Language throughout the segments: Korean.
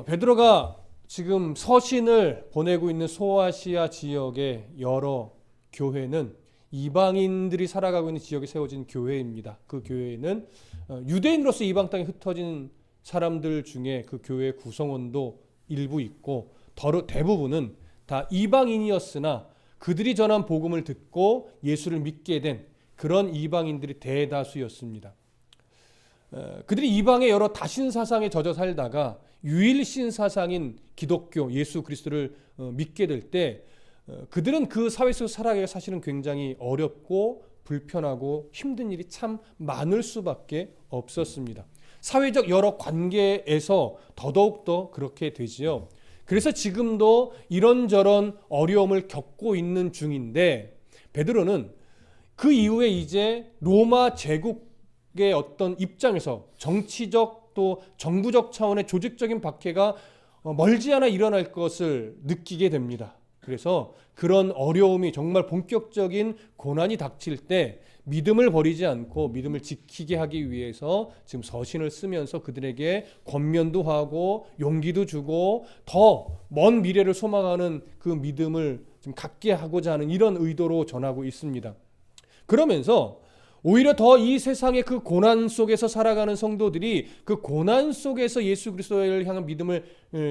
베드로가 지금 서신을 보내고 있는 소아시아 지역의 여러 교회는 이방인들이 살아가고 있는 지역에 세워진 교회입니다. 그 교회에는 유대인으로서 이방 땅에 흩어진 사람들 중에 그 교회 구성원도 일부 있고 대부분은 다 이방인이었으나 그들이 전한 복음을 듣고 예수를 믿게 된 그런 이방인들이 대다수였습니다. 그들이 이방의 여러 다신 사상에 젖어 살다가 유일신 사상인 기독교 예수 그리스도를 믿게 될 때 그들은 그 사회 속에서 살아가기가 사실은 굉장히 어렵고 불편하고 힘든 일이 참 많을 수밖에 없었습니다. 사회적 여러 관계에서 더더욱 그렇게 되지요. 그래서 지금도 이런저런 어려움을 겪고 있는 중인데 베드로는 그 이후에 이제 로마 제국의 어떤 입장에서 정치적 또 정부적 차원의 조직적인 박해가 멀지 않아 일어날 것을 느끼게 됩니다. 그래서 그런 어려움이 정말 본격적인 고난이 닥칠 때 믿음을 버리지 않고 믿음을 지키게 하기 위해서 지금 서신을 쓰면서 그들에게 권면도 하고 용기도 주고 더 먼 미래를 소망하는 그 믿음을 좀 갖게 하고자 하는 이런 의도로 전하고 있습니다. 그러면서 오히려 더 이 세상의 그 고난 속에서 살아가는 성도들이 그 고난 속에서 예수 그리스도를 향한 믿음을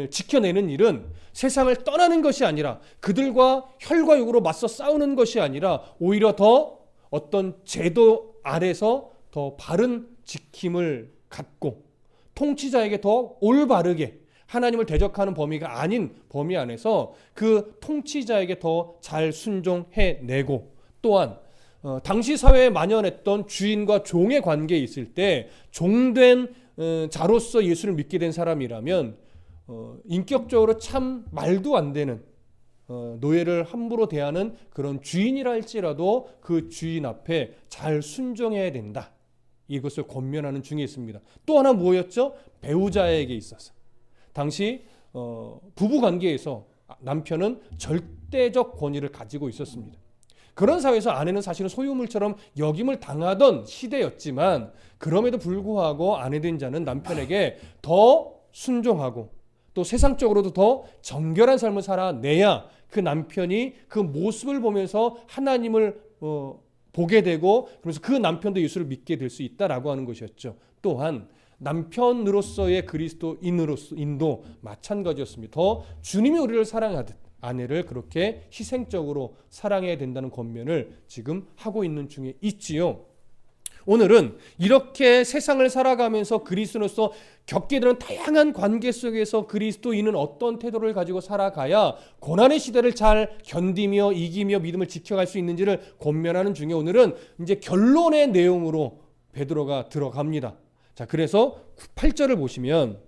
지켜내는 일은 세상을 떠나는 것이 아니라 그들과 혈과 육으로 맞서 싸우는 것이 아니라 오히려 더 어떤 제도 아래서 더 바른 지킴을 갖고 통치자에게 더 올바르게 하나님을 대적하는 범위가 아닌 범위 안에서 그 통치자에게 더 잘 순종해내고 또한 당시 사회에 만연했던 주인과 종의 관계에 있을 때 종된 자로서 예수를 믿게 된 사람이라면 인격적으로 참 말도 안 되는 노예를 함부로 대하는 그런 주인이라 할지라도 그 주인 앞에 잘 순종해야 된다. 이것을 권면하는 중에 있습니다. 또 하나 뭐였죠? 배우자에게 있어서 당시 부부 관계에서 남편은 절대적 권위를 가지고 있었습니다. 그런 사회에서 아내는 사실은 소유물처럼 여김을 당하던 시대였지만 그럼에도 불구하고 아내 된 자는 남편에게 더 순종하고 또 세상적으로도 더 정결한 삶을 살아내야 그 남편이 그 모습을 보면서 하나님을 보게 되고 그러면서 그 남편도 예수를 믿게 될 수 있다라고 하는 것이었죠. 또한 남편으로서의 그리스도인도 마찬가지였습니다. 더 주님이 우리를 사랑하듯 아내를 그렇게 희생적으로 사랑해야 된다는 권면을 지금 하고 있는 중에 있지요. 오늘은 이렇게 세상을 살아가면서 그리스도로서 겪게 되는 다양한 관계 속에서 그리스도인은 어떤 태도를 가지고 살아가야 고난의 시대를 잘 견디며 이기며 믿음을 지켜갈 수 있는지를 권면하는 중에 오늘은 이제 결론의 내용으로 베드로가 들어갑니다. 자, 그래서 8절을 보시면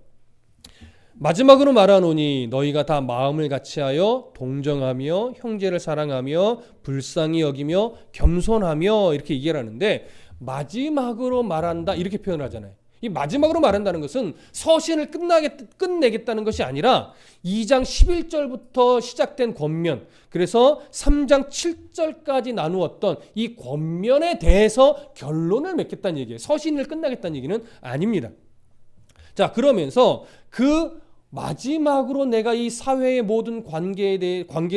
마지막으로 말하노니 너희가 다 마음을 같이하여 동정하며 형제를 사랑하며 불쌍히 여기며 겸손하며 이렇게 얘기를 하는데 마지막으로 말한다 이렇게 표현을 하잖아요. 이 마지막으로 말한다는 것은 서신을 끝내겠다는 것이 아니라 2장 11절부터 시작된 권면 그래서 3장 7절까지 나누었던 이 권면에 대해서 결론을 맺겠다는 얘기예요. 서신을 끝나겠다는 얘기는 아닙니다. 자, 그러면서 그 마지막으로 내가 이 사회의 모든 관계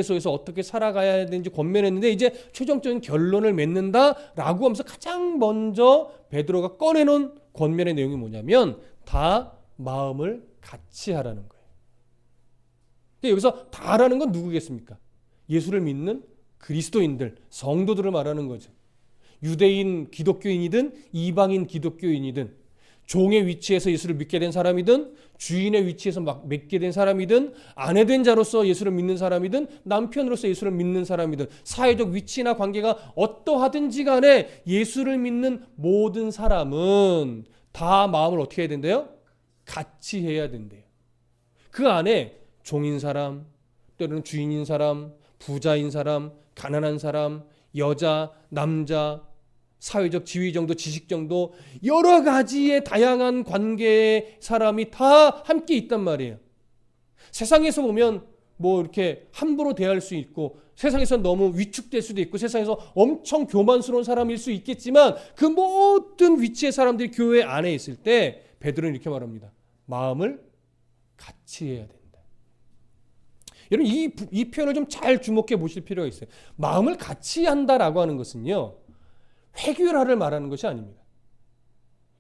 속에서 어떻게 살아가야 되는지 권면했는데 이제 최종적인 결론을 맺는다라고 하면서 가장 먼저 베드로가 꺼내놓은 권면의 내용이 뭐냐면 다 마음을 같이 하라는 거예요. 여기서 다라는 건 누구겠습니까? 예수를 믿는 그리스도인들, 성도들을 말하는 거죠. 유대인 기독교인이든 이방인 기독교인이든 종의 위치에서 예수를 믿게 된 사람이든 주인의 위치에서 믿게 된 사람이든 아내된 자로서 예수를 믿는 사람이든 남편으로서 예수를 믿는 사람이든 사회적 위치나 관계가 어떠하든지 간에 예수를 믿는 모든 사람은 다 마음을 어떻게 해야 된대요? 같이 해야 된대요. 그 안에 종인 사람, 때로는 주인인 사람, 부자인 사람, 가난한 사람, 여자, 남자, 사회적 지위 정도, 지식 정도 여러 가지의 다양한 관계의 사람이 다 함께 있단 말이에요. 세상에서 보면 뭐 이렇게 함부로 대할 수 있고 세상에서 너무 위축될 수도 있고 세상에서 엄청 교만스러운 사람일 수 있겠지만 그 모든 위치의 사람들이 교회 안에 있을 때 베드로는 이렇게 말합니다. 마음을 같이 해야 된다. 여러분 이 표현을 좀 잘 주목해 보실 필요가 있어요. 마음을 같이 한다라고 하는 것은요, 획일화를 말하는 것이 아닙니다.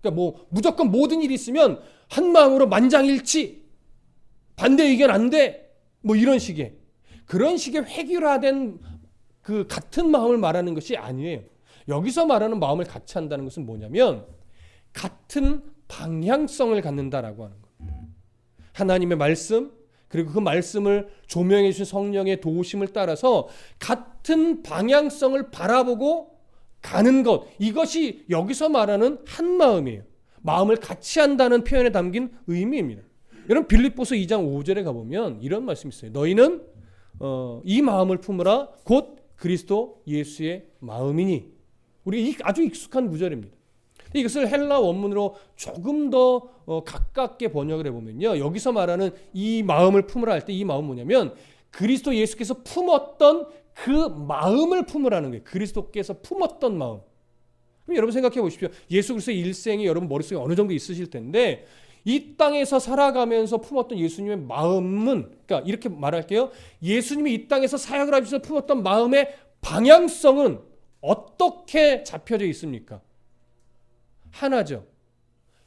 그러니까 뭐 무조건 모든 일이 있으면 한 마음으로 만장일치, 반대 의견 안 돼, 뭐 이런 식의 그런 식의 획일화된 그 같은 마음을 말하는 것이 아니에요. 여기서 말하는 마음을 같이 한다는 것은 뭐냐면 같은 방향성을 갖는다라고 하는 겁니다. 하나님의 말씀, 그리고 그 말씀을 조명해 주신 성령의 도우심을 따라서 같은 방향성을 바라보고 가는 것, 이것이 여기서 말하는 한 마음이에요. 마음을 같이 한다는 표현에 담긴 의미입니다. 여러분 빌립보서 2장 5절에 가보면 이런 말씀이 있어요. 너희는 이 마음을 품으라 곧 그리스도 예수의 마음이니. 우리 아주 익숙한 구절입니다. 이것을 헬라 원문으로 조금 더 가깝게 번역을 해보면요, 여기서 말하는 이 마음을 품으라 할 때 이 마음은 뭐냐면 그리스도 예수께서 품었던 그 마음을 품으라는 거예요. 그리스도께서 품었던 마음. 그럼 여러분 생각해 보십시오. 예수 그리스도의 일생이 여러분 머릿속에 어느 정도 있으실 텐데 이 땅에서 살아가면서 품었던 예수님의 마음은, 그러니까 이렇게 말할게요. 예수님이 이 땅에서 사역을 하시면서 품었던 마음의 방향성은 어떻게 잡혀져 있습니까? 하나죠.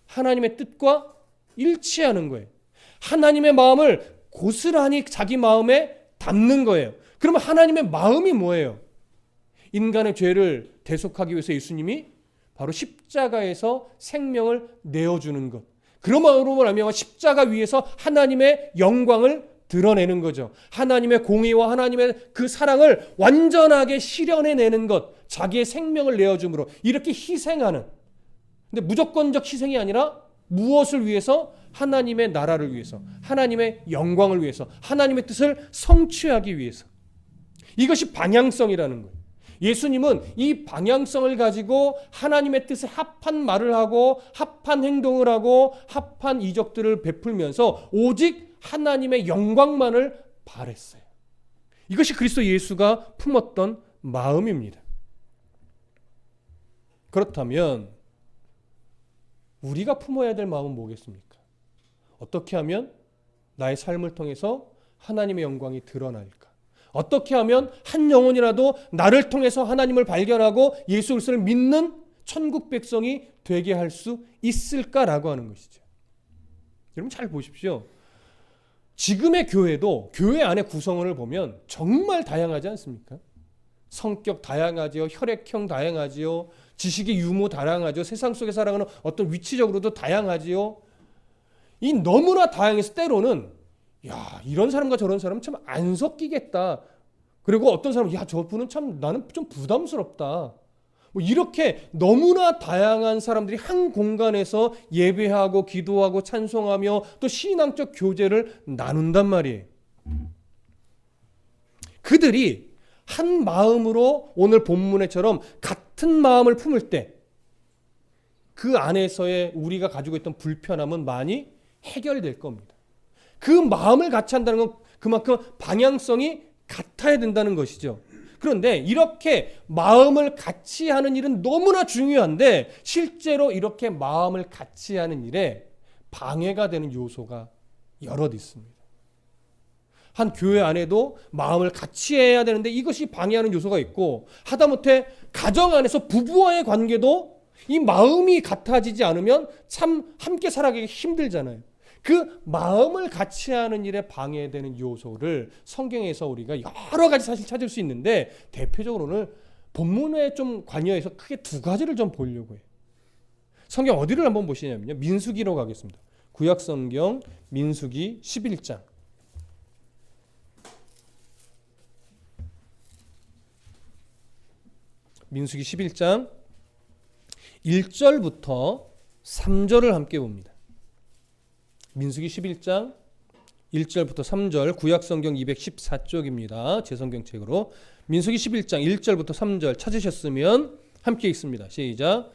하나님의 뜻과 일치하는 거예요. 하나님의 마음을 고스란히 자기 마음에 담는 거예요. 그러면 하나님의 마음이 뭐예요? 인간의 죄를 대속하기 위해서 예수님이 바로 십자가에서 생명을 내어주는 것. 그러므로 말미암아 십자가 위에서 하나님의 영광을 드러내는 거죠. 하나님의 공의와 하나님의 그 사랑을 완전하게 실현해내는 것. 자기의 생명을 내어줌으로 이렇게 희생하는. 근데 무조건적 희생이 아니라 무엇을 위해서? 하나님의 나라를 위해서, 하나님의 영광을 위해서, 하나님의 뜻을 성취하기 위해서. 이것이 방향성이라는 거예요. 예수님은 이 방향성을 가지고 하나님의 뜻에 합한 말을 하고 합한 행동을 하고 합한 이적들을 베풀면서 오직 하나님의 영광만을 바랬어요. 이것이 그리스도 예수가 품었던 마음입니다. 그렇다면 우리가 품어야 될 마음은 뭐겠습니까? 어떻게 하면 나의 삶을 통해서 하나님의 영광이 드러날까? 어떻게 하면 한 영혼이라도 나를 통해서 하나님을 발견하고 예수 그리스도를 믿는 천국 백성이 되게 할 수 있을까라고 하는 것이죠. 여러분 잘 보십시오. 지금의 교회도 교회 안의 구성원을 보면 정말 다양하지 않습니까? 성격 다양하지요. 혈액형 다양하지요. 지식의 유무 다양하죠. 세상 속에 살아가는 어떤 위치적으로도 다양하지요. 이 너무나 다양해서 때로는 야, 이런 사람과 저런 사람은 참 안 섞이겠다. 그리고 어떤 사람은 야, 저분은 참 나는 좀 부담스럽다. 뭐 이렇게 너무나 다양한 사람들이 한 공간에서 예배하고 기도하고 찬송하며 또 신앙적 교제를 나눈단 말이에요. 그들이 한 마음으로 오늘 본문에처럼 같은 마음을 품을 때 그 안에서의 우리가 가지고 있던 불편함은 많이 해결될 겁니다. 그 마음을 같이 한다는 건 그만큼 방향성이 같아야 된다는 것이죠. 그런데 이렇게 마음을 같이 하는 일은 너무나 중요한데 실제로 이렇게 마음을 같이 하는 일에 방해가 되는 요소가 여럿 있습니다. 한 교회 안에도 마음을 같이 해야 되는데 이것이 방해하는 요소가 있고 하다못해 가정 안에서 부부와의 관계도 이 마음이 같아지지 않으면 참 함께 살아가기 힘들잖아요. 그 마음을 같이 하는 일에 방해되는 요소를 성경에서 우리가 여러 가지 사실 찾을 수 있는데 대표적으로 오늘 본문에 좀 관여해서 크게 두 가지를 좀 보려고 해요. 성경 어디를 한번 보시냐면요. 민수기로 가겠습니다. 구약 성경 민수기 11장. 민수기 11장 1절부터 3절을 함께 봅니다. 민수기 11장 1절부터 3절 구약성경 214쪽입니다. 제 성경책으로 민수기 11장 1절부터 3절 찾으셨으면 함께 읽습니다. 시작.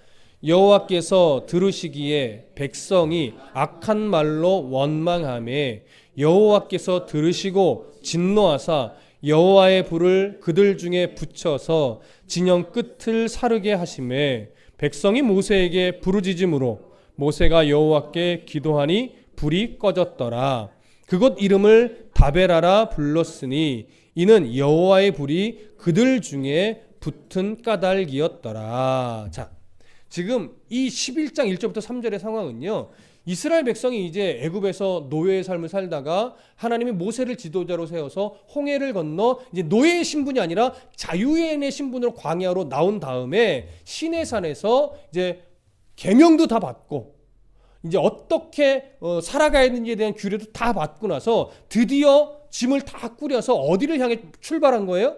여호와께서 들으시기에 백성이 악한 말로 원망하매 여호와께서 들으시고 진노하사 여호와의 불을 그들 중에 붙여서 진영 끝을 사르게 하시매 백성이 모세에게 부르짖음으로 모세가 여호와께 기도하니 불이 꺼졌더라. 그곳 이름을 다베라라 불렀으니 이는 여호와의 불이 그들 중에 붙은 까닭이었더라. 자, 지금 이 11장 1절부터 3절의 상황은요, 이스라엘 백성이 이제 애굽에서 노예의 삶을 살다가 하나님이 모세를 지도자로 세워서 홍해를 건너 이제 노예의 신분이 아니라 자유인의 신분으로 광야로 나온 다음에 시내산에서 이제 계명도 다 받고 이제 어떻게 살아가야 되는지에 대한 규례도 다 받고 나서 드디어 짐을 다 꾸려서 어디를 향해 출발한 거예요?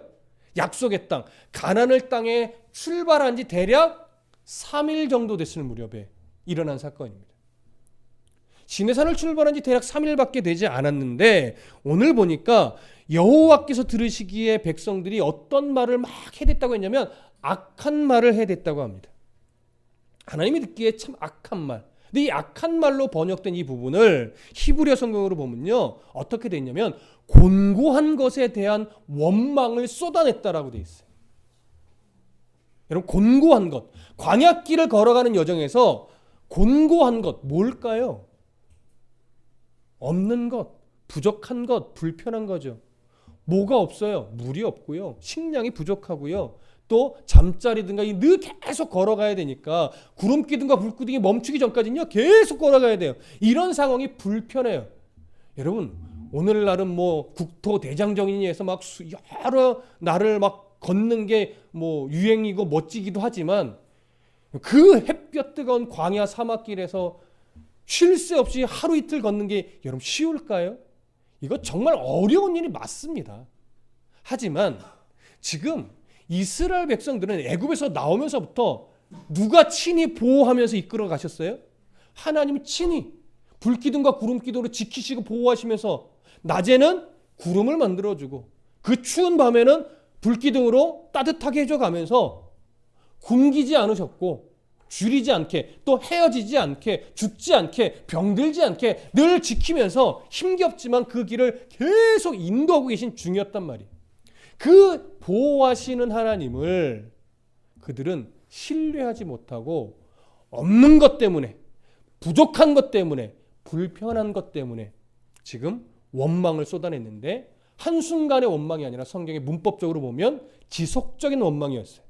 약속의 땅, 가나안 땅에 출발한 지 대략 3일 정도 됐을 무렵에 일어난 사건입니다. 시내산을 출발한 지 대략 3일밖에 되지 않았는데 오늘 보니까 여호와께서 들으시기에 백성들이 어떤 말을 막 해댔다고 했냐면 악한 말을 해댔다고 합니다. 하나님이 듣기에 참 악한 말. 근데 이 악한 말로 번역된 이 부분을 히브리어 성경으로 보면요, 어떻게 돼 있냐면 곤고한 것에 대한 원망을 쏟아냈다라고 돼 있어요. 여러분, 곤고한 것, 광야길을 걸어가는 여정에서 곤고한 것 뭘까요? 없는 것, 부족한 것, 불편한 거죠. 뭐가 없어요? 물이 없고요, 식량이 부족하고요, 또 잠자리든가 늘 계속 걸어가야 되니까 구름기둥과 불기둥이 멈추기 전까지는요 계속 걸어가야 돼요. 이런 상황이 불편해요. 여러분, 오늘날은 뭐 국토 대장정인에서 막 여러 날을 막 걷는 게 뭐 유행이고 멋지기도 하지만 그 햇볕 뜨거운 광야 사막길에서 쉴 새 없이 하루 이틀 걷는 게 여러분 쉬울까요? 이거 정말 어려운 일이 맞습니다. 하지만 지금 이스라엘 백성들은 애굽에서 나오면서부터 누가 친히 보호하면서 이끌어 가셨어요? 하나님이 친히 불기둥과 구름기둥으로 지키시고 보호하시면서 낮에는 구름을 만들어주고 그 추운 밤에는 불기둥으로 따뜻하게 해줘가면서 굶기지 않으셨고 줄이지 않게, 또 헤어지지 않게, 죽지 않게, 병들지 않게 늘 지키면서 힘겹지만 그 길을 계속 인도하고 계신 중이었단 말이에요. 그 보호하시는 하나님을 그들은 신뢰하지 못하고 없는 것 때문에, 부족한 것 때문에, 불편한 것 때문에 지금 원망을 쏟아냈는데 한순간의 원망이 아니라 성경의 문법적으로 보면 지속적인 원망이었어요.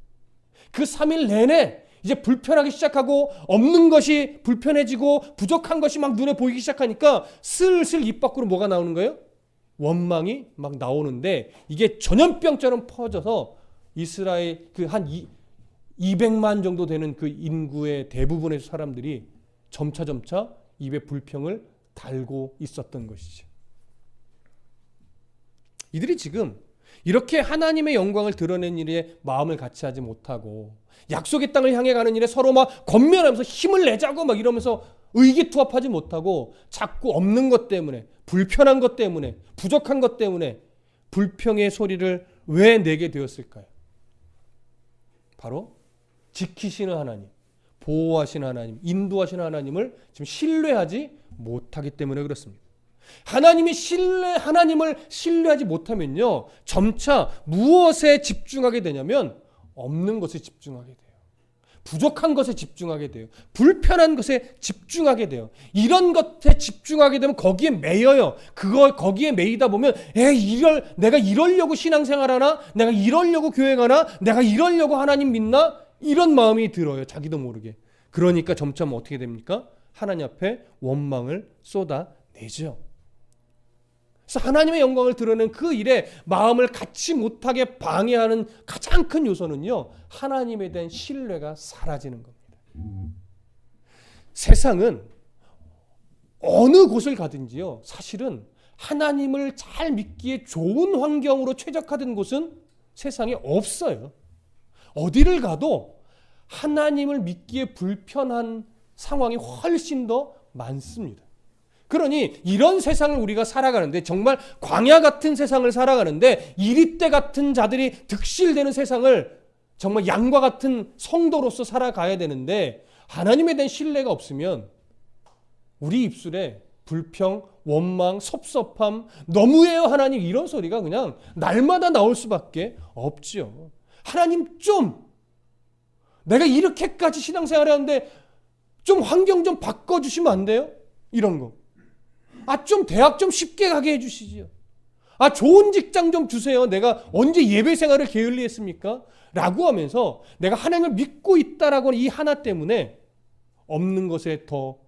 그 3일 내내 이제 불편하기 시작하고 없는 것이 불편해지고 부족한 것이 막 눈에 보이기 시작하니까 슬슬 입 밖으로 뭐가 나오는 거예요? 원망이 막 나오는데 이게 전염병처럼 퍼져서 이스라엘 그 한 200만 정도 되는 그 인구의 대부분의 사람들이 점차 입에 불평을 달고 있었던 것이죠. 이들이 지금 이렇게 하나님의 영광을 드러낸 일에 마음을 같이 하지 못하고 약속의 땅을 향해 가는 일에 서로 막 권면하면서 힘을 내자고 막 이러면서 의기투합하지 못하고 자꾸 없는 것 때문에, 불편한 것 때문에, 부족한 것 때문에 불평의 소리를 왜 내게 되었을까요? 바로 지키시는 하나님, 보호하시는 하나님, 인도하시는 하나님을 지금 신뢰하지 못하기 때문에 그렇습니다. 하나님을 신뢰하지 못하면요, 점차 무엇에 집중하게 되냐면 없는 것에 집중하게 돼요. 부족한 것에 집중하게 돼요. 불편한 것에 집중하게 돼요. 이런 것에 집중하게 되면 거기에 매여요. 거기에 매이다 보면 내가 이러려고 신앙생활하나? 내가 이러려고 교회 가나? 내가 이러려고 하나님 믿나? 이런 마음이 들어요. 자기도 모르게. 그러니까 점점 어떻게 됩니까? 하나님 앞에 원망을 쏟아내죠. 그래서 하나님의 영광을 드러낸 그 일에 마음을 갖지 못하게 방해하는 가장 큰 요소는요, 하나님에 대한 신뢰가 사라지는 겁니다. 세상은 어느 곳을 가든지요, 사실은 하나님을 잘 믿기에 좋은 환경으로 최적화된 곳은 세상에 없어요. 어디를 가도 하나님을 믿기에 불편한 상황이 훨씬 더 많습니다. 그러니 이런 세상을 우리가 살아가는데, 정말 광야 같은 세상을 살아가는데 이리떼 같은 자들이 득실되는 세상을 정말 양과 같은 성도로서 살아가야 되는데 하나님에 대한 신뢰가 없으면 우리 입술에 불평, 원망, 섭섭함, 너무해요 하나님, 이런 소리가 그냥 날마다 나올 수밖에 없지요. 하나님, 좀 내가 이렇게까지 신앙생활을 하는데 좀 환경 좀 바꿔주시면 안 돼요? 이런 거. 좀 대학 좀 쉽게 가게 해주시지요. 좋은 직장 좀 주세요. 내가 언제 예배 생활을 게을리했습니까? 라고 하면서 내가 하나님을 믿고 있다라고 하는 이 하나 때문에 없는 것에 더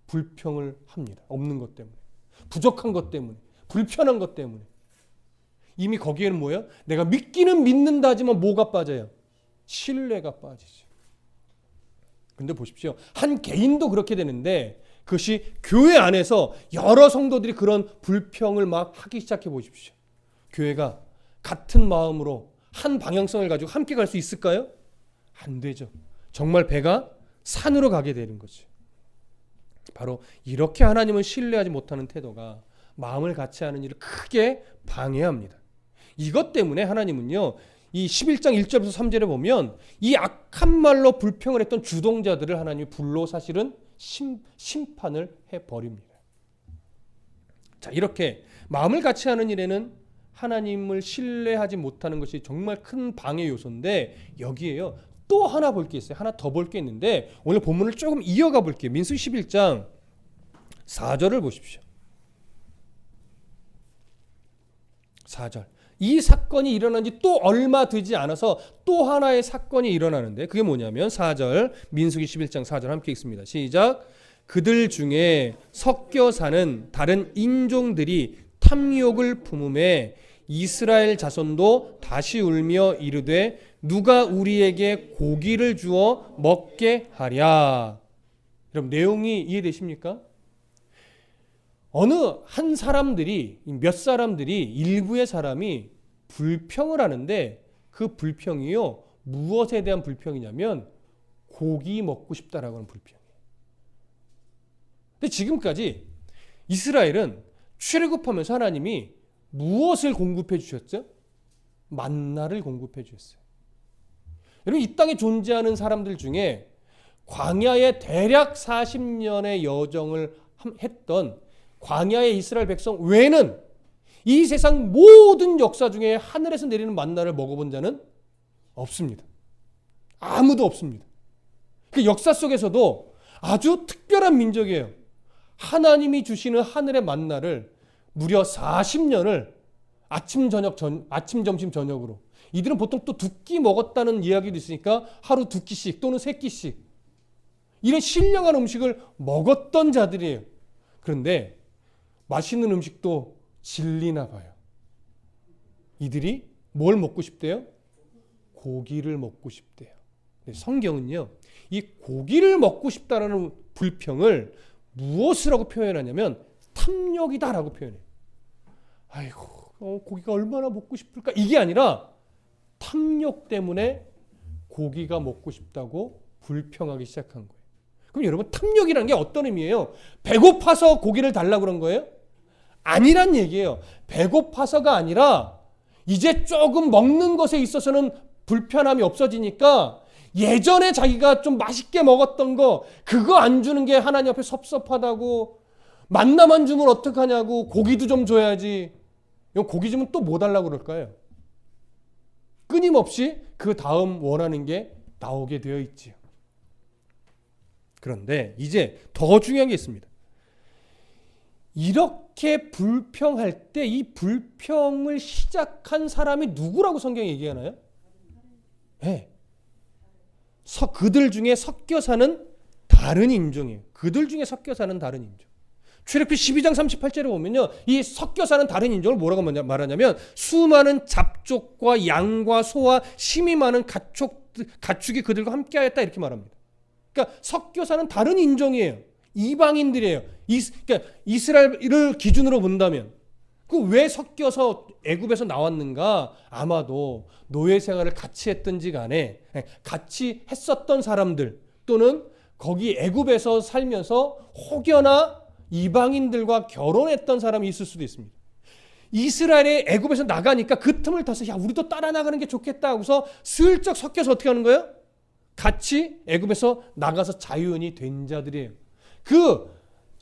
불평을 합니다. 없는 것 때문에. 부족한 것 때문에. 불편한 것 때문에. 이미 거기에는 뭐예요? 내가 믿기는 믿는다 하지만 뭐가 빠져요? 신뢰가 빠지죠. 근데 보십시오. 한 개인도 그렇게 되는데 그것이 교회 안에서 여러 성도들이 그런 불평을 막 하기 시작해 보십시오. 교회가 같은 마음으로 한 방향성을 가지고 함께 갈 수 있을까요? 안 되죠. 정말 배가 산으로 가게 되는 거죠. 바로 이렇게 하나님을 신뢰하지 못하는 태도가 마음을 같이 하는 일을 크게 방해합니다. 이것 때문에 하나님은요, 이 11장 1절에서 3절에 보면 이 악한 말로 불평을 했던 주동자들을 하나님이 불로 사실은 심판을 해버립니다. 자, 이렇게 마음을 같이 하는 일에는 하나님을 신뢰하지 못하는 것이 정말 큰 방해 요소인데 여기에요. 또 하나 볼 게 있어요. 하나 더 볼 게 있는데 오늘 본문을 조금 이어가 볼게요. 민수기 11장 4절을 보십시오. 4절. 이 사건이 일어난 지 또 얼마 되지 않아서 또 하나의 사건이 일어나는데 그게 뭐냐면 4절 민수기 11장 4절 함께 읽습니다. 시작. 그들 중에 섞여 사는 다른 인종들이 탐욕을 품음에 이스라엘 자손도 다시 울며 이르되 누가 우리에게 고기를 주어 먹게 하랴. 여러분 내용이 이해되십니까? 어느 한 사람들이 몇 사람들이 일부의 사람이 불평을 하는데 그 불평이요 무엇에 대한 불평이냐면 고기 먹고 싶다라고 하는 불평이에요. 근데 지금까지 이스라엘은 출애굽하면서 하나님이 무엇을 공급해 주셨죠? 만나를 공급해 주셨어요. 여러분 이 땅에 존재하는 사람들 중에 광야에 대략 40년의 여정을 했던 광야의 이스라엘 백성 외에는 이 세상 모든 역사 중에 하늘에서 내리는 만나를 먹어본 자는 없습니다. 아무도 없습니다. 그 역사 속에서도 아주 특별한 민족이에요. 하나님이 주시는 하늘의 만나를 무려 40년을 아침, 점심, 저녁으로. 이들은 보통 또 2끼 먹었다는 이야기도 있으니까 하루 2끼씩 또는 3끼씩 이런 신령한 음식을 먹었던 자들이에요. 그런데 맛있는 음식도 질리나 봐요. 이들이 뭘 먹고 싶대요? 고기를 먹고 싶대요. 성경은요, 이 고기를 먹고 싶다라는 불평을 무엇이라고 표현하냐면 탐욕이다라고 표현해요. 아이고, 고기가 얼마나 먹고 싶을까? 이게 아니라 탐욕 때문에 고기가 먹고 싶다고 불평하기 시작한 거예요. 그럼 여러분 탐욕이라는 게 어떤 의미예요? 배고파서 고기를 달라고 그런 거예요? 아니란 얘기예요. 배고파서가 아니라 이제 조금 먹는 것에 있어서는 불편함이 없어지니까 예전에 자기가 좀 맛있게 먹었던 거 그거 안 주는 게 하나님 앞에 섭섭하다고 만나만 주면 어떡하냐고 고기도 좀 줘야지. 고기 주면 또 뭐 달라고 그럴까요? 끊임없이 그 다음 원하는 게 나오게 되어 있지요. 그런데 이제 더 중요한 게 있습니다. 이렇게 불평할 때 이 불평을 시작한 사람이 누구라고 성경이 얘기하나요? 네. 그들 중에 섞여 사는 다른 인종이에요. 그들 중에 섞여 사는 다른 인종. 출애굽기 12장 38절에 보면요. 이 섞여 사는 다른 인종을 뭐라고 말하냐면 수많은 잡족과 양과 소와 심이 많은 가축이 그들과 함께하였다 이렇게 말합니다. 그러니까 섞여 사는 다른 인종이에요. 이방인들이에요. 그러니까 이스라엘을 기준으로 본다면 그 왜 섞여서 애굽에서 나왔는가? 아마도 노예 생활을 같이 했든지 간에 같이 했었던 사람들 또는 거기 애굽에서 살면서 혹여나 이방인들과 결혼했던 사람이 있을 수도 있습니다. 이스라엘의 애굽에서 나가니까 그 틈을 타서 야 우리도 따라 나가는 게 좋겠다 하고서 슬쩍 섞여서 어떻게 하는 거예요? 같이 애굽에서 나가서 자유인이 된 자들이에요. 그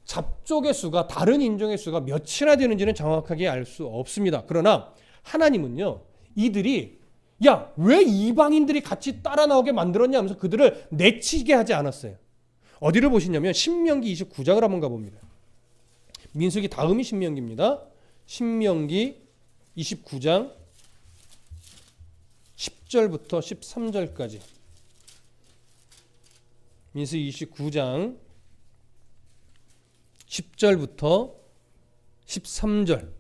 잡족의 수가 다른 인종의 수가 몇이나 되는지는 정확하게 알 수 없습니다. 그러나 하나님은요 이들이 야 왜 이방인들이 같이 따라 나오게 만들었냐 하면서 그들을 내치게 하지 않았어요. 어디를 보시냐면 신명기 29장을 한번 가봅니다. 민수기 다음이 신명기입니다. 신명기 29장 10절부터 13절까지. 민수기 29장 10절부터 13절.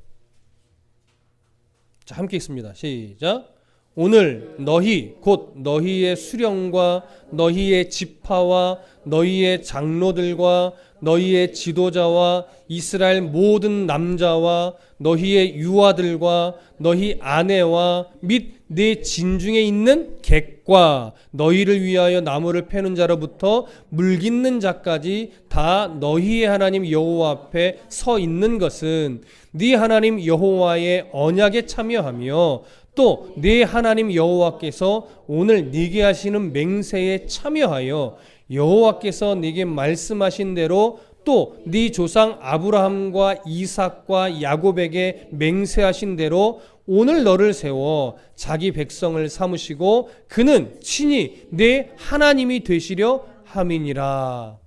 자, 함께 읽습니다. 시작. 오늘 너희 곧 너희의 수령과 너희의 지파와 너희의 장로들과 너희의 지도자와 이스라엘 모든 남자와 너희의 유아들과 너희 아내와 및 네 진중에 있는 객과 너희를 위하여 나무를 패는 자로부터 물 깃는 자까지 다 너희의 하나님 여호와 앞에 서 있는 것은 네 하나님 여호와의 언약에 참여하며 또 네 하나님 여호와께서 오늘 네게 하시는 맹세에 참여하여 여호와께서 네게 말씀하신 대로 또 네 조상 아브라함과 이삭과 야곱에게 맹세하신 대로 오늘 너를 세워 자기 백성을 삼으시고 그는 친히 내 하나님이 되시려 함이니라.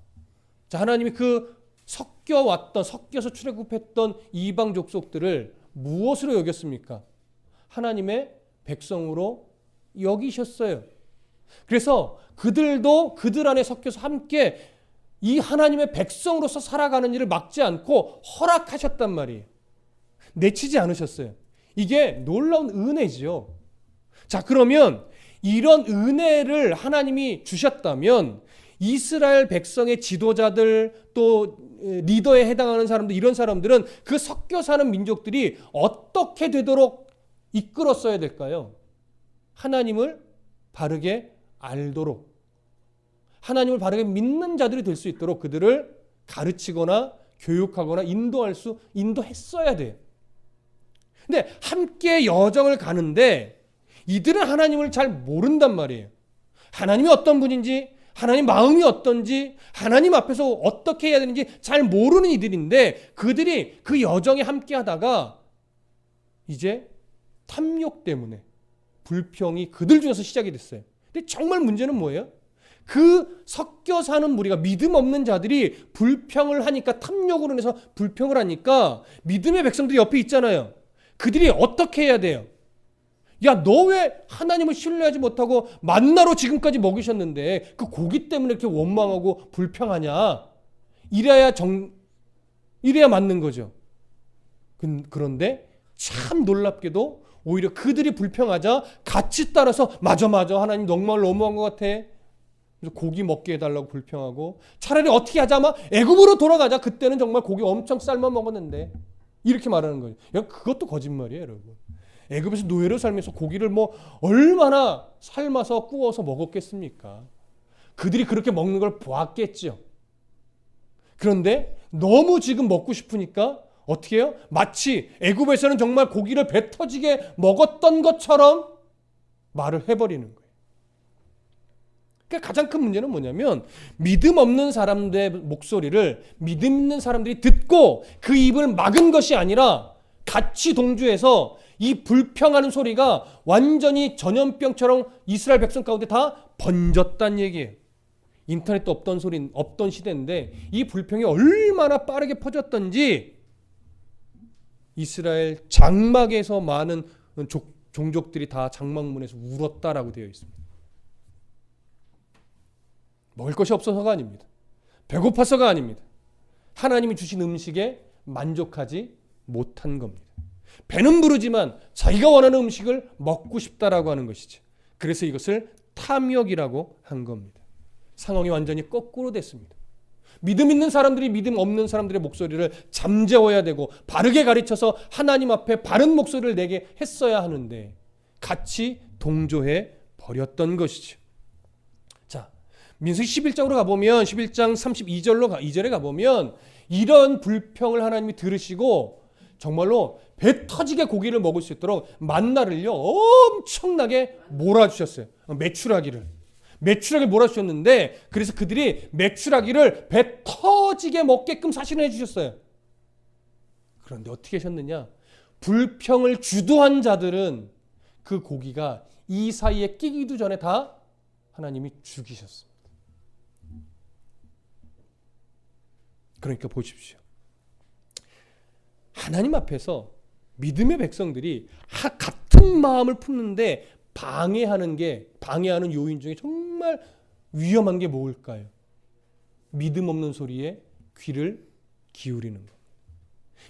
자, 하나님이 그 섞여서 출애굽했던 이방 족속들을 무엇으로 여겼습니까? 하나님의 백성으로 여기셨어요. 그래서 그들도 그들 안에 섞여서 함께 이 하나님의 백성으로서 살아가는 일을 막지 않고 허락하셨단 말이에요. 내치지 않으셨어요. 이게 놀라운 은혜죠. 자, 그러면 이런 은혜를 하나님이 주셨다면 이스라엘 백성의 지도자들 또 리더에 해당하는 사람들, 이런 사람들은 그 섞여 사는 민족들이 어떻게 되도록 이끌었어야 될까요? 하나님을 바르게 알도록, 하나님을 바르게 믿는 자들이 될 수 있도록 그들을 가르치거나 교육하거나 인도했어야 돼요. 근데 함께 여정을 가는데 이들은 하나님을 잘 모른단 말이에요. 하나님이 어떤 분인지, 하나님 마음이 어떤지, 하나님 앞에서 어떻게 해야 되는지 잘 모르는 이들인데 그들이 그 여정에 함께 하다가 이제 탐욕 때문에 불평이 그들 중에서 시작이 됐어요. 근데 정말 문제는 뭐예요? 그 섞여 사는 무리가, 믿음 없는 자들이 불평을 하니까, 탐욕으로 인해서 불평을 하니까 믿음의 백성들이 옆에 있잖아요. 그들이 어떻게 해야 돼요? 야, 너 왜 하나님을 신뢰하지 못하고 만나로 지금까지 먹이셨는데 그 고기 때문에 이렇게 원망하고 불평하냐? 이래야 맞는 거죠. 그런데 참 놀랍게도 오히려 그들이 불평하자 같이 따라서 맞아 하나님 정말 너무한 것 같아. 그래서 고기 먹게 해달라고 불평하고, 차라리 어떻게 하자, 막 애굽으로 돌아가자. 그때는 정말 고기 엄청 삶아 먹었는데, 이렇게 말하는 거예요. 그것도 거짓말이에요, 여러분. 애굽에서 노예로 살면서 고기를 뭐 얼마나 삶아서 구워서 먹었겠습니까? 그들이 그렇게 먹는 걸 보았겠죠. 그런데 너무 지금 먹고 싶으니까 어떻게 해요? 마치 애굽에서는 정말 고기를 배 터지게 먹었던 것처럼 말을 해버리는 거예요. 그러니까 가장 큰 문제는 뭐냐면 믿음 없는 사람들의 목소리를 믿음 있는 사람들이 듣고 그 입을 막은 것이 아니라 같이 동조해서 이 불평하는 소리가 완전히 전염병처럼 이스라엘 백성 가운데 다 번졌다는 얘기예요. 인터넷도 없던 시대인데 이 불평이 얼마나 빠르게 퍼졌던지 이스라엘 장막에서 많은 종족들이 다 장막문에서 울었다라고 되어 있습니다. 먹을 것이 없어서가 아닙니다. 배고파서가 아닙니다. 하나님이 주신 음식에 만족하지 못한 겁니다. 배는 부르지만 자기가 원하는 음식을 먹고 싶다라고 하는 것이죠. 그래서 이것을 탐욕이라고 한 겁니다. 상황이 완전히 거꾸로 됐습니다. 믿음 있는 사람들이 믿음 없는 사람들의 목소리를 잠재워야 되고 바르게 가르쳐서 하나님 앞에 바른 목소리를 내게 했어야 하는데 같이 동조해 버렸던 것이죠. 자, 민수기 11장으로 가보면 11장 2절에 가보면 이런 불평을 하나님이 들으시고 정말로 배 터지게 고기를 먹을 수 있도록 만나를요 엄청나게 몰아주셨어요. 메추라기를 몰아주셨는데 그래서 그들이 메추라기를 배 터지게 먹게끔 사실은 해주셨어요. 그런데 어떻게 하셨느냐? 불평을 주도한 자들은 그 고기가 이 사이에 끼기도 전에 다 하나님이 죽이셨습니다. 그러니까 보십시오. 하나님 앞에서 믿음의 백성들이 같은 마음을 품는데 방해하는 요인 중에 정말 위험한 게 뭘까요? 믿음 없는 소리에 귀를 기울이는 것.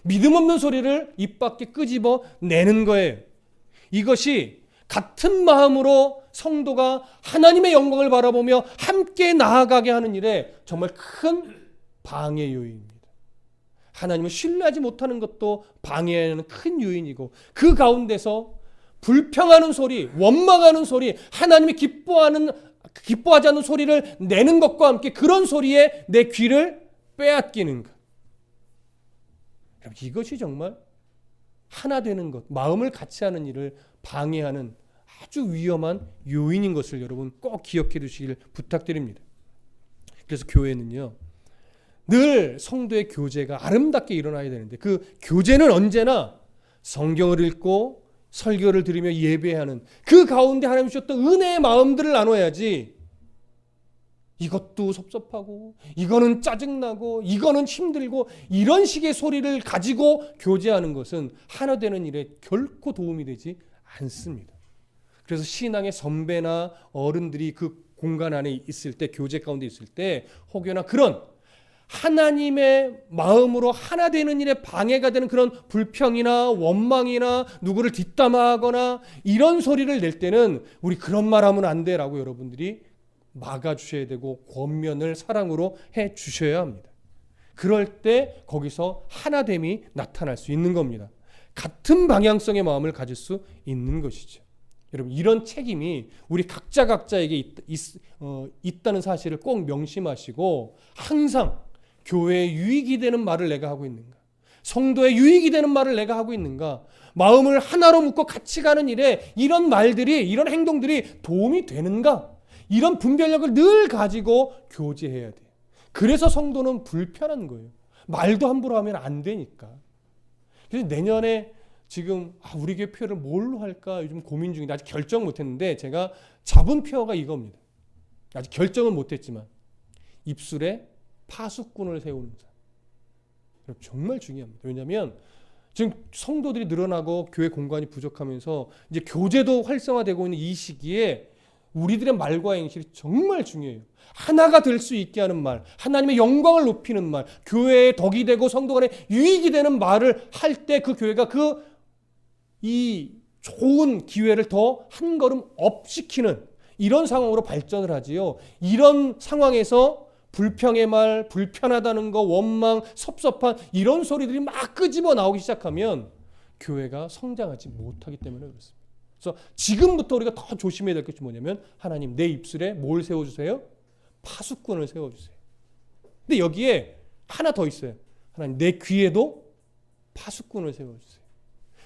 믿음 없는 소리를 입 밖에 끄집어 내는 거예요. 이것이 같은 마음으로 성도가 하나님의 영광을 바라보며 함께 나아가게 하는 일에 정말 큰 방해 요인입니다. 하나님을 신뢰하지 못하는 것도 방해하는 큰 요인이고, 그 가운데서 불평하는 소리, 원망하는 소리, 하나님이 기뻐하지 않는 소리를 내는 것과 함께 그런 소리에 내 귀를 빼앗기는 것. 이것이 정말 하나 되는 것, 마음을 같이 하는 일을 방해하는 아주 위험한 요인인 것을 여러분 꼭 기억해 두시길 부탁드립니다. 그래서 교회는요, 늘 성도의 교제가 아름답게 일어나야 되는데, 그 교제는 언제나 성경을 읽고 설교를 들으며 예배하는 그 가운데 하나님 주셨던 은혜의 마음들을 나눠야지, 이것도 섭섭하고 이거는 짜증나고 이거는 힘들고 이런 식의 소리를 가지고 교제하는 것은 하나 되는 일에 결코 도움이 되지 않습니다. 그래서 신앙의 선배나 어른들이 그 공간 안에 있을 때, 교제 가운데 있을 때 혹여나 그런 하나님의 마음으로 하나 되는 일에 방해가 되는 그런 불평이나 원망이나 누구를 뒷담화하거나 이런 소리를 낼 때는 우리 그런 말 하면 안 돼라고 여러분들이 막아주셔야 되고 권면을 사랑으로 해주셔야 합니다. 그럴 때 거기서 하나됨이 나타날 수 있는 겁니다. 같은 방향성의 마음을 가질 수 있는 것이죠. 여러분, 이런 책임이 우리 각자에게 있다는 사실을 꼭 명심하시고, 항상 교회에 유익이 되는 말을 내가 하고 있는가, 성도에 유익이 되는 말을 내가 하고 있는가, 마음을 하나로 묶고 같이 가는 일에 이런 말들이, 이런 행동들이 도움이 되는가, 이런 분별력을 늘 가지고 교제해야 돼요. 그래서 성도는 불편한 거예요. 말도 함부로 하면 안 되니까. 그래서 내년에 지금 우리 교회 표를 뭘로 할까 요즘 고민 중인데 아직 결정 못했는데, 제가 잡은 표가 이겁니다. 아직 결정은 못했지만 입술에 파수꾼을 세우는 사람. 정말 중요합니다. 왜냐하면 지금 성도들이 늘어나고 교회 공간이 부족하면서 이제 교제도 활성화되고 있는 이 시기에 우리들의 말과 행실이 정말 중요해요. 하나가 될 수 있게 하는 말, 하나님의 영광을 높이는 말, 교회의 덕이 되고 성도 간에 유익이 되는 말을 할 때 그 교회가 이 좋은 기회를 더 한 걸음 업시키는 이런 상황으로 발전을 하지요. 이런 상황에서 불평의 말, 불편하다는 거, 원망, 섭섭한 이런 소리들이 막 끄집어 나오기 시작하면 교회가 성장하지 못하기 때문에 그렇습니다. 그래서 지금부터 우리가 더 조심해야 될 것이 뭐냐면, 하나님 내 입술에 뭘 세워주세요? 파수꾼을 세워주세요. 근데 여기에 하나 더 있어요. 하나님 내 귀에도 파수꾼을 세워주세요.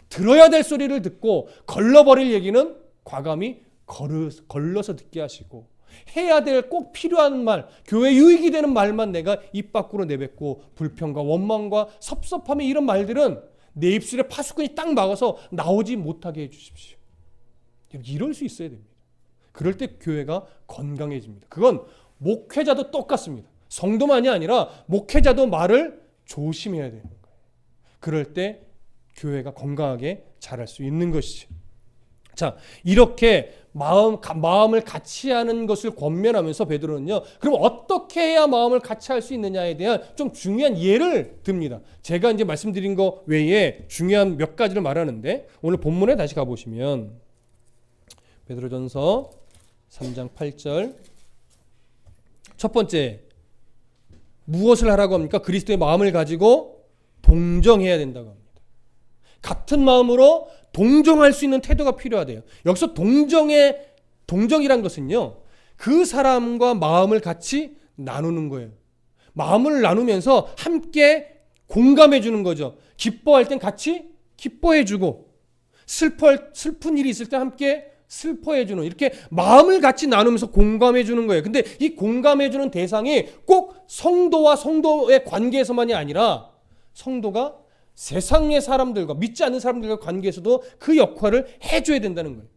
들어야 될 소리를 듣고 걸러버릴 얘기는 과감히 걸러서 듣게 하시고, 해야 될 꼭 필요한 말, 교회 유익이 되는 말만 내가 입 밖으로 내뱉고, 불평과 원망과 섭섭함의 이런 말들은 내 입술에 파수꾼이 딱 막아서 나오지 못하게 해주십시오. 이럴 수 있어야 됩니다. 그럴 때 교회가 건강해집니다. 그건 목회자도 똑같습니다. 성도만이 아니라 목회자도 말을 조심해야 되는 거예요. 그럴 때 교회가 건강하게 자랄 수 있는 것이죠. 자, 이렇게 마음을 같이 하는 것을 권면하면서 베드로는요, 그럼 어떻게 해야 마음을 같이 할 수 있느냐에 대한 좀 중요한 예를 듭니다. 제가 이제 말씀드린 거 외에 중요한 몇 가지를 말하는데, 오늘 본문에 다시 가보시면 베드로전서 3장 8절, 첫 번째 무엇을 하라고 합니까? 그리스도의 마음을 가지고 동정해야 된다고 합니다. 같은 마음으로 동정할 수 있는 태도가 필요하대요. 여기서 동정이란 것은요, 그 사람과 마음을 같이 나누는 거예요. 마음을 나누면서 함께 공감해 주는 거죠. 기뻐할 땐 같이 기뻐해 주고, 슬픈 일이 있을 때 함께 슬퍼해 주는, 이렇게 마음을 같이 나누면서 공감해 주는 거예요. 근데 이 공감해 주는 대상이 꼭 성도와 성도의 관계에서만이 아니라, 성도가 세상의 사람들과, 믿지 않는 사람들과 관계에서도 그 역할을 해줘야 된다는 거예요.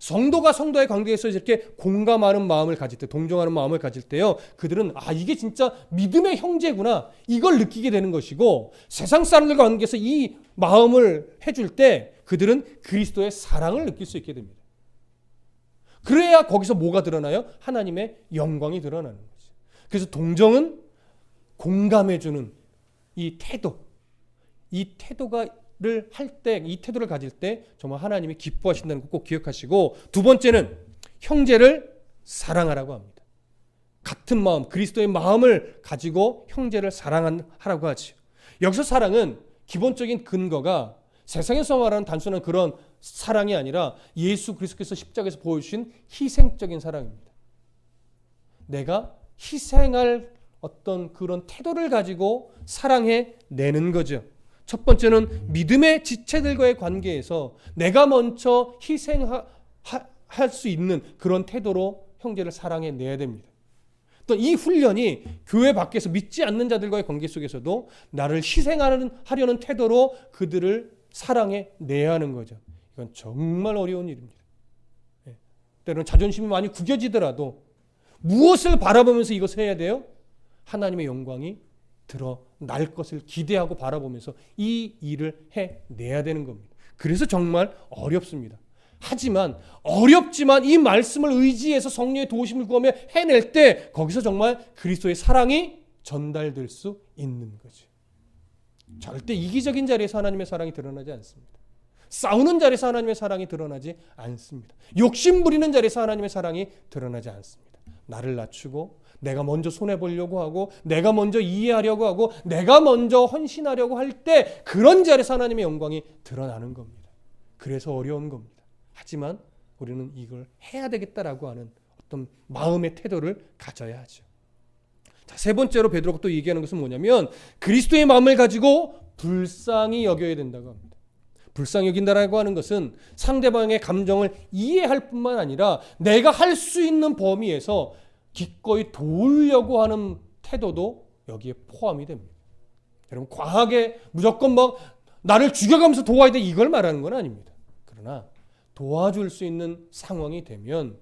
성도가 성도의 관계에서 이렇게 공감하는 마음을 가질 때, 동정하는 마음을 가질 때요, 그들은 이게 진짜 믿음의 형제구나, 이걸 느끼게 되는 것이고, 세상 사람들과 관계에서 이 마음을 해줄 때 그들은 그리스도의 사랑을 느낄 수 있게 됩니다. 그래야 거기서 뭐가 드러나요? 하나님의 영광이 드러나는 거죠. 그래서 동정은 공감해주는 이 태도, 이 태도를 할 때, 이 태도를 가질 때 정말 하나님이 기뻐하신다는 거 꼭 기억하시고, 두 번째는 형제를 사랑하라고 합니다. 같은 마음, 그리스도의 마음을 가지고 형제를 사랑하라고 하죠. 여기서 사랑은 기본적인 근거가 세상에서 말하는 단순한 그런 사랑이 아니라 예수 그리스도께서 십자가에서 보여주신 희생적인 사랑입니다. 내가 희생할 어떤 그런 태도를 가지고 사랑해 내는 거죠. 첫 번째는 믿음의 지체들과의 관계에서 내가 먼저 희생할 수 있는 그런 태도로 형제를 사랑해 내야 됩니다. 또 이 훈련이 교회 밖에서 믿지 않는 자들과의 관계 속에서도 나를 희생하려는 태도로 그들을 사랑해 내야 하는 거죠. 이건 정말 어려운 일입니다. 때로는 자존심이 많이 구겨지더라도 무엇을 바라보면서 이것을 해야 돼요? 하나님의 영광이 드러날 것을 기대하고 바라보면서 이 일을 해내야 되는 겁니다. 그래서 정말 어렵습니다. 하지만 어렵지만 이 말씀을 의지해서 성령의 도우심을 구하며 해낼 때 거기서 정말 그리스도의 사랑이 전달될 수 있는 거죠. 절대 이기적인 자리에서 하나님의 사랑이 드러나지 않습니다. 싸우는 자리에서 하나님의 사랑이 드러나지 않습니다. 욕심 부리는 자리에서 하나님의 사랑이 드러나지 않습니다. 나를 낮추고 내가 먼저 손해보려고 하고 내가 먼저 이해하려고 하고 내가 먼저 헌신하려고 할 때 그런 자리에서 하나님의 영광이 드러나는 겁니다. 그래서 어려운 겁니다. 하지만 우리는 이걸 해야 되겠다라고 하는 어떤 마음의 태도를 가져야 하죠. 자, 세 번째로 베드로가 또 얘기하는 것은 뭐냐면 그리스도의 마음을 가지고 불쌍히 여겨야 된다고 합니다. 불쌍히 여긴다라고 하는 것은 상대방의 감정을 이해할 뿐만 아니라 내가 할 수 있는 범위에서 기꺼이 도우려고 하는 태도도 여기에 포함이 됩니다. 여러분, 과하게 무조건 나를 죽여가면서 도와야 돼 이걸 말하는 건 아닙니다. 그러나 도와줄 수 있는 상황이 되면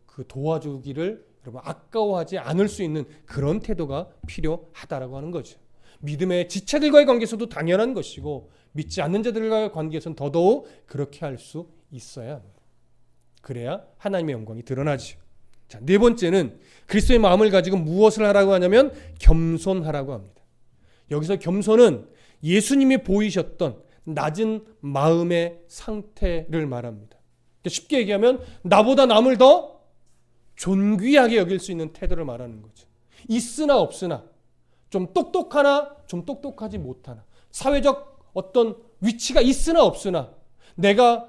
그 도와주기를 여러분 아까워하지 않을 수 있는 그런 태도가 필요하다라고 하는 거죠. 믿음의 지체들과의 관계에서도 당연한 것이고 믿지 않는 자들과의 관계에서는 더더욱 그렇게 할 수 있어야 합니다. 그래야 하나님의 영광이 드러나죠. 자, 네 번째는 그리스도의 마음을 가지고 무엇을 하라고 하냐면 겸손하라고 합니다. 여기서 겸손은 예수님이 보이셨던 낮은 마음의 상태를 말합니다. 쉽게 얘기하면 나보다 남을 더 존귀하게 여길 수 있는 태도를 말하는 거죠. 있으나 없으나 좀 똑똑하나 좀 똑똑하지 못하나 사회적 어떤 위치가 있으나 없으나 내가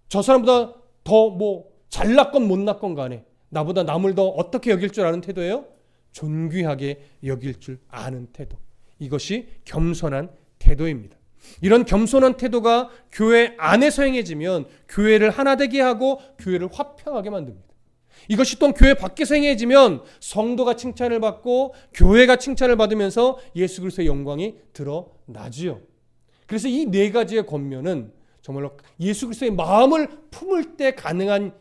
저 사람보다 더 잘났건 못났건 간에 나보다 남을 더 어떻게 여길 줄 아는 태도예요? 존귀하게 여길 줄 아는 태도. 이것이 겸손한 태도입니다. 이런 겸손한 태도가 교회 안에서 행해지면 교회를 하나 되게 하고 교회를 화평하게 만듭니다. 이것이 또 교회 밖에서 행해지면 성도가 칭찬을 받고 교회가 칭찬을 받으면서 예수 그리스도의 영광이 드러나지요. 그래서 이 네 가지의 권면은 정말로 예수 그리스도의 마음을 품을 때 가능한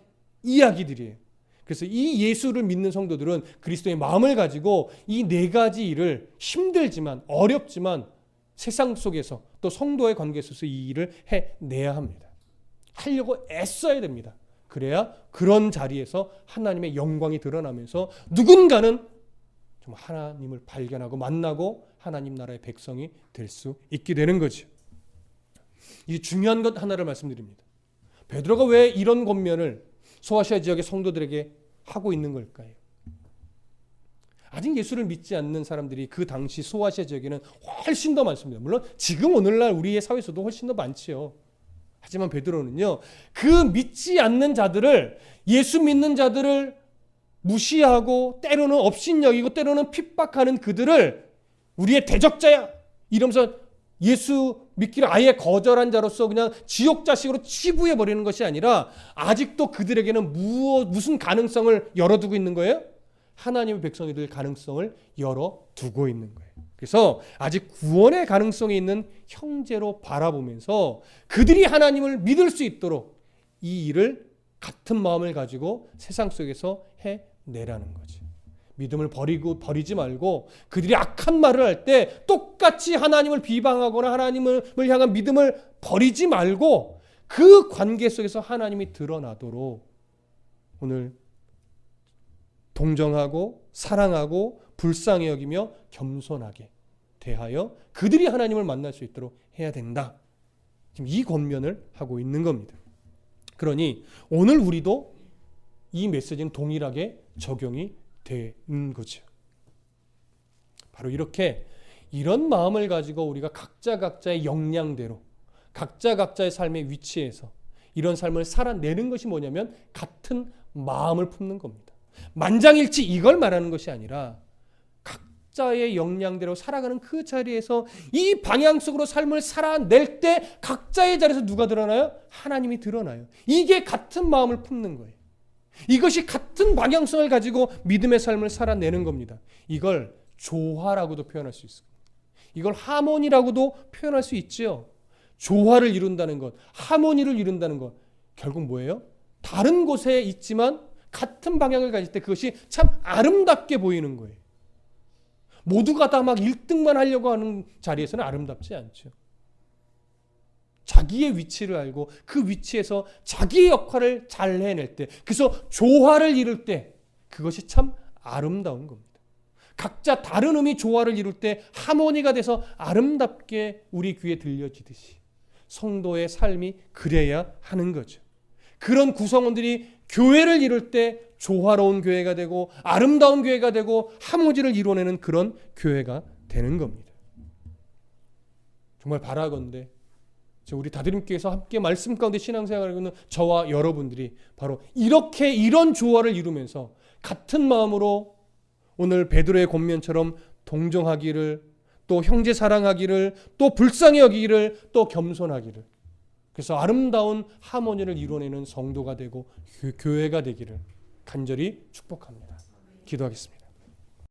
이야기들이에요. 그래서 이 예수를 믿는 성도들은 그리스도의 마음을 가지고 이 네 가지 일을 힘들지만 어렵지만 세상 속에서 또 성도의 관계에 있어서 이 일을 해내야 합니다. 하려고 애써야 됩니다. 그래야 그런 자리에서 하나님의 영광이 드러나면서 누군가는 정말 하나님을 발견하고 만나고 하나님 나라의 백성이 될 수 있게 되는 거죠. 이 중요한 것 하나를 말씀드립니다. 베드로가 왜 이런 권면을 소아시아 지역의 성도들에게 하고 있는 걸까요? 아직 예수를 믿지 않는 사람들이 그 당시 소아시아 지역에는 훨씬 더 많습니다. 물론 지금 오늘날 우리의 사회에서도 훨씬 더 많지요. 하지만 베드로는요, 그 믿지 않는 자들을, 예수 믿는 자들을 무시하고 때로는 업신여기고 때로는 핍박하는 그들을 우리의 대적자야 이러면서 예수 믿기를 아예 거절한 자로서 그냥 지옥 자식으로 치부해버리는 것이 아니라 아직도 그들에게는 무슨 가능성을 열어두고 있는 거예요? 하나님의 백성이 될 가능성을 열어두고 있는 거예요. 그래서 아직 구원의 가능성이 있는 형제로 바라보면서 그들이 하나님을 믿을 수 있도록 이 일을 같은 마음을 가지고 세상 속에서 해내라는 거지. 믿음을 버리지 말고 그들이 악한 말을 할 때 똑같이 하나님을 비방하거나 하나님을 향한 믿음을 버리지 말고 그 관계 속에서 하나님이 드러나도록 오늘 동정하고 사랑하고 불쌍히 여기며 겸손하게 대하여 그들이 하나님을 만날 수 있도록 해야 된다. 지금 이 권면을 하고 있는 겁니다. 그러니 오늘 우리도 이 메시지는 동일하게 적용이 되는 거죠. 바로 이렇게 이런 마음을 가지고 우리가 각자의 역량대로 각자의 삶의 위치에서 이런 삶을 살아내는 것이 뭐냐면 같은 마음을 품는 겁니다. 만장일치 이걸 말하는 것이 아니라 각자의 역량대로 살아가는 그 자리에서 이 방향 속으로 삶을 살아낼 때 각자의 자리에서 누가 드러나요? 하나님이 드러나요. 이게 같은 마음을 품는 거예요. 이것이 같은 방향성을 가지고 믿음의 삶을 살아내는 겁니다. 이걸 조화라고도 표현할 수 있습니다. 이걸 하모니라고도 표현할 수 있지요. 조화를 이룬다는 것, 하모니를 이룬다는 것, 결국 뭐예요? 다른 곳에 있지만 같은 방향을 가질 때 그것이 참 아름답게 보이는 거예요. 모두가 다 막 1등만 하려고 하는 자리에서는 아름답지 않죠. 자기의 위치를 알고 그 위치에서 자기의 역할을 잘 해낼 때, 그래서 조화를 이룰 때 그것이 참 아름다운 겁니다. 각자 다른 음이 조화를 이룰 때 하모니가 돼서 아름답게 우리 귀에 들려지듯이 성도의 삶이 그래야 하는 거죠. 그런 구성원들이 교회를 이룰 때 조화로운 교회가 되고 아름다운 교회가 되고 하모니를 이루어내는 그런 교회가 되는 겁니다. 정말 바라건대 우리 다드림교회에서 함께 말씀 가운데 신앙생활을 하는 저와 여러분들이 바로 이렇게 이런 조화를 이루면서 같은 마음으로 오늘 베드로의 권면처럼 동정하기를, 또 형제 사랑하기를, 또 불쌍히 여기기를, 또 겸손하기를, 그래서 아름다운 하모니를 이루어내는 성도가 되고 교회가 되기를 간절히 축복합니다. 기도하겠습니다.